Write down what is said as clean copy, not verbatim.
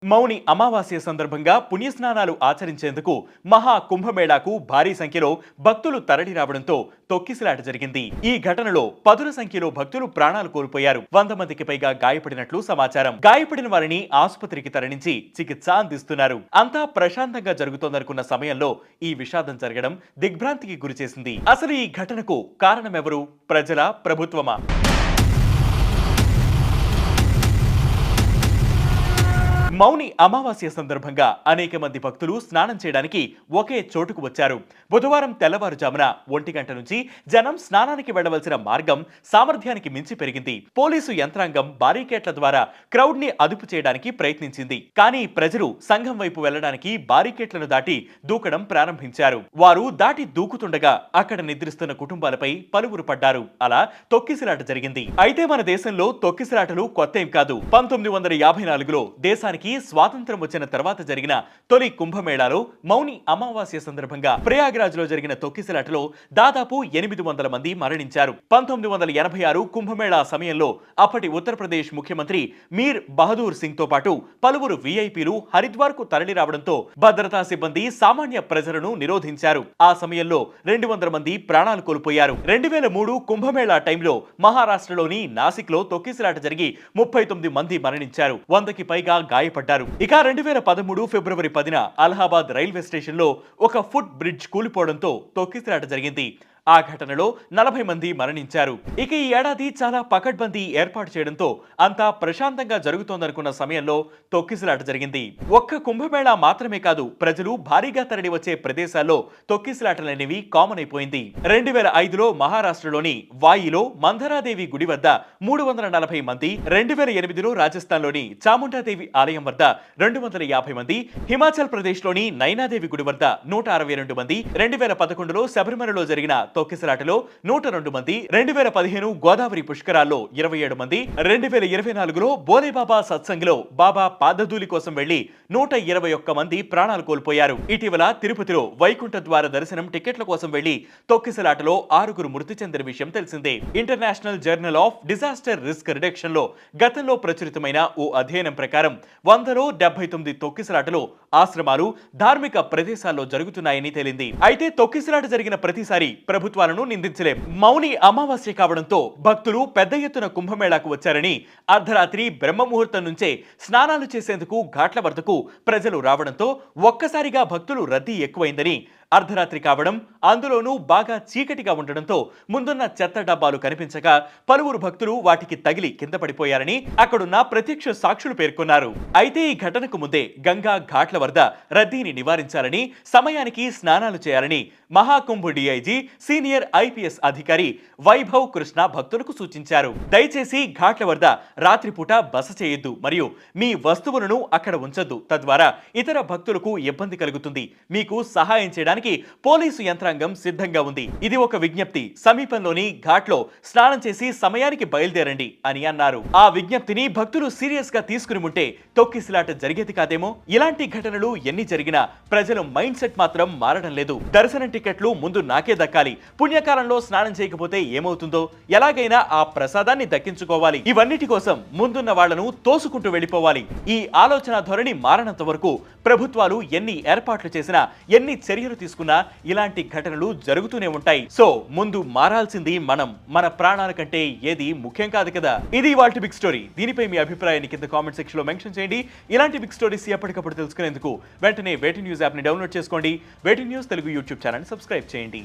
మౌని అమావాస్య సందర్భంగా పుణ్యస్నానాలు ఆచరించేందుకు మహా కుంభమేళాకు భారీ సంఖ్యలో భక్తులు తరలి రావడంతో తొక్కిసలాట జరిగింది. ఈ ఘటనలో పదుల సంఖ్యలో భక్తులు ప్రాణాలు కోల్పోయారు. 100 మందికి పైగా గాయపడినట్లు సమాచారం. గాయపడిన వారిని ఆసుపత్రికి తరలించి చికిత్స అందిస్తున్నారు. అంతా ప్రశాంతంగా జరుగుతోందనుకున్న సమయంలో ఈ విషాదం జరగడం దిగ్భ్రాంతికి గురిచేసింది. అసలు ఈ ఘటనకు కారణమెవరు? ప్రజల, ప్రభుత్వమా? మౌని అమావాస్య సందర్భంగా అనేక మంది భక్తులు స్నానం చేయడానికి ఒకే చోటుకు వచ్చారు. బుధవారం తెల్లవారుజామున 1 గంట నుంచి జనం స్నానానికి వెళ్లవలసిన మార్గం సామర్థ్యానికి మించి పెరిగింది. పోలీసు యంత్రాంగం బారికేట్ల ద్వారా క్రౌడ్ ని అదుపు చేయడానికి ప్రయత్నించింది. కానీ ప్రజలు సంఘం వైపు వెళ్లడానికి బారికేట్లను దాటి దూకడం ప్రారంభించారు. వారు దాటి దూకుతుండగా అక్కడ నిద్రిస్తున్న కుటుంబాలపై పలువురు పడ్డారు. అలా తొక్కిసలాట జరిగింది. అయితే మన దేశంలో తొక్కిసలాటలు కొత్తేం కాదు. 1954లో దేశానికి స్వాతంత్రం వచ్చిన తర్వాత జరిగిన తొలి కుంభమేళాలో మౌని అమావాస్య సందర్భంగా ప్రయాగ్రాజ్ లో జరిగిన తొక్కిసలాటలో దాదాపు 800 మంది మరణించారు. 1986 కుంభమేళా సమయంలో అప్పటి ఉత్తరప్రదేశ్ ముఖ్యమంత్రి మీర్ బహదూర్ సింగ్ తో పాటు పలువురు విఐపీలు హరిద్వార్ కు తరలి రావడంతో భద్రతా సిబ్బంది సామాన్య ప్రజలను నిరోధించారు. ఆ సమయంలో 200 మంది ప్రాణాలు కోల్పోయారు. 2003 కుంభమేళా టైంలో మహారాష్ట్రలోని నాసిక్ లో తొక్కిసలాట జరిగి 39 మంది మరణించారు. 100కి పైగా గాయపడ్డారు. ఇక 2013 ఫిబ్రవరి 10న అలహాబాద్ రైల్వే స్టేషన్ లో ఒక ఫుట్ బ్రిడ్జ్ కూలిపోవడంతో తొక్కిసలాట జరిగింది. ఆ ఘటనలో 40 మంది మరణించారు. ఇక ఈ ఏడాది చాలా పకడ్బందీ ఏర్పాటు చేయడంతో అంతా ప్రశాంతంగా జరుగుతోందనుకున్న సమయంలో తొక్కిసలాట జరిగింది. ఒక్క కుంభమేళా మాత్రమే కాదు, ప్రజలు భారీగా తరలి వచ్చే ప్రదేశాల్లో తొక్కిసలాటలనేవి కామన్ అయిపోయింది. 2005లో మహారాష్ట్రలోని వాయిలో మందరాదేవి గుడి వద్ద 340 మంది, 2008లో రాజస్థాన్లోని చాముండాదేవి ఆలయం వద్ద 250 మంది, హిమాచల్ ప్రదేశ్లోని నైనాదేవి గుడి వద్ద 162 మంది, 2011లో శబరిమలలో జరిగిన తొక్కిసలాటలో 102 మంది, 2015 గోదావరి పుష్కరాల్లో 27 మంది, 2024లో బోలేబాబా సత్సంగ్లో బాబా పాదధూలి కోసం వెళ్లి 121 మంది ప్రాణాలు కోల్పోయారు. ఇటీవల తిరుపతిలో వైకుంఠ ద్వార దర్శనం టికెట్ల కోసం వెళ్లి తొక్కిసలాటలో 6 మృతి చెందిన విషయం తెలిసిందే. International journal of disaster risk reduction లో గతంలో ప్రచురితమైన ఓ అధ్యయనం ప్రకారం 100లో 79 తొక్కిసలాటలు ఆశ్రమాలు, ధార్మిక ప్రదేశాల్లో జరుగుతున్నాయని తేలింది. అయితే తొక్కిసలాట జరిగిన ప్రతిసారి ప్రభుత్వాలను నిందించలేం. మౌని అమావాస్య కావడంతో భక్తులు పెద్ద ఎత్తున కుంభమేళాకు వచ్చారని, అర్ధరాత్రి బ్రహ్మముహూర్తం నుంచే స్నానాలు చేసేందుకు ఘాట్ల వద్దకు ప్రజలు రావడంతో ఒక్కసారిగా భక్తులు రద్దీ ఎక్కువైందని, అర్ధరాత్రి కావడం, అందులోనూ బాగా చీకటిగా ఉండడంతో ముందున్న చెత్త డబ్బాలు కనిపించక పలువురు భక్తులు వాటికి తగిలి కింద పడిపోయారని అక్కడున్న ప్రత్యక్ష సాక్షులు పేర్కొన్నారు. అయితే ఈ ఘటనకు ముందే గంగా ఘాట్ల వద్ద రద్దీని నివారించాలని, సమయానికి స్నానాలు చేయాలని మహాకుంభ్ డిఐజీ సీనియర్ ఐపీఎస్ అధికారి వైభవ్ కృష్ణ భక్తులకు సూచించారు. దయచేసి ఘాట్ల వద్ద రాత్రిపూట బస చేయొద్దు మరియు మీ వస్తువులను అక్కడ ఉంచొద్దు. తద్వారా ఇతర భక్తులకు ఇబ్బంది కలుగుతుంది. మీకు సహాయం చేయడానికి పోలీసు యంత్రాంగం సిద్ధంగా ఉంది. ఇది ఒక విజ్ఞప్తి. సమీపంలోని ఘాట్లో స్నానం చేసి సమయానికి బయలుదేరండి అని అన్నారు. ఆ విజ్ఞప్తిని భక్తులు సీరియస్ గా తీసుకుని ఉంటే తొక్కిసలాట జరిగేది కాదేమో. ఇలాంటి ఘటనలు ఎన్ని జరిగినా ప్రజల మైండ్ సెట్ మాత్రం మారడం లేదు. దర్శనం టికెట్లు ముందు నాకే దక్కాలి, పుణ్యకాలంలో స్నానం చేయకపోతే ఏమవుతుందో, ఎలాగైనా ఆ ప్రసాదాన్ని దక్కించుకోవాలి, ఇవన్నిటి కోసం ముందున్న వాళ్లను తోసుకుంటూ వెళ్ళిపోవాలి. ఈ ఆలోచన ధోరణి మారనంత వరకు ప్రభుత్వాలు ఎన్ని ఏర్పాట్లు చేసినా, ఎన్ని చర్యలు తీసుకున్నా ఇలాంటి ఘటనలు జరుగుతూనే ఉంటాయి. సో ముందు మారాల్సింది మనం. మన ప్రాణాల కంటే ఏది ముఖ్యం కాదు కదా. ఇది ఇవాల్టి బిగ్ స్టోరీ. దీనిపై మీ అభిప్రాయాన్ని కింద కామెంట్ సెక్షన్ లో మెన్షన్ చేయండి. ఇలాంటి బిగ్ స్టోరీస్ ఎప్పటికప్పుడు తెలుసుకునేందుకు వెంటనే వేటి న్యూస్ యాప్ ని డౌన్లోడ్ చేసుకోండి. వేటి news Telugu YouTube channel subscribe చేయండి.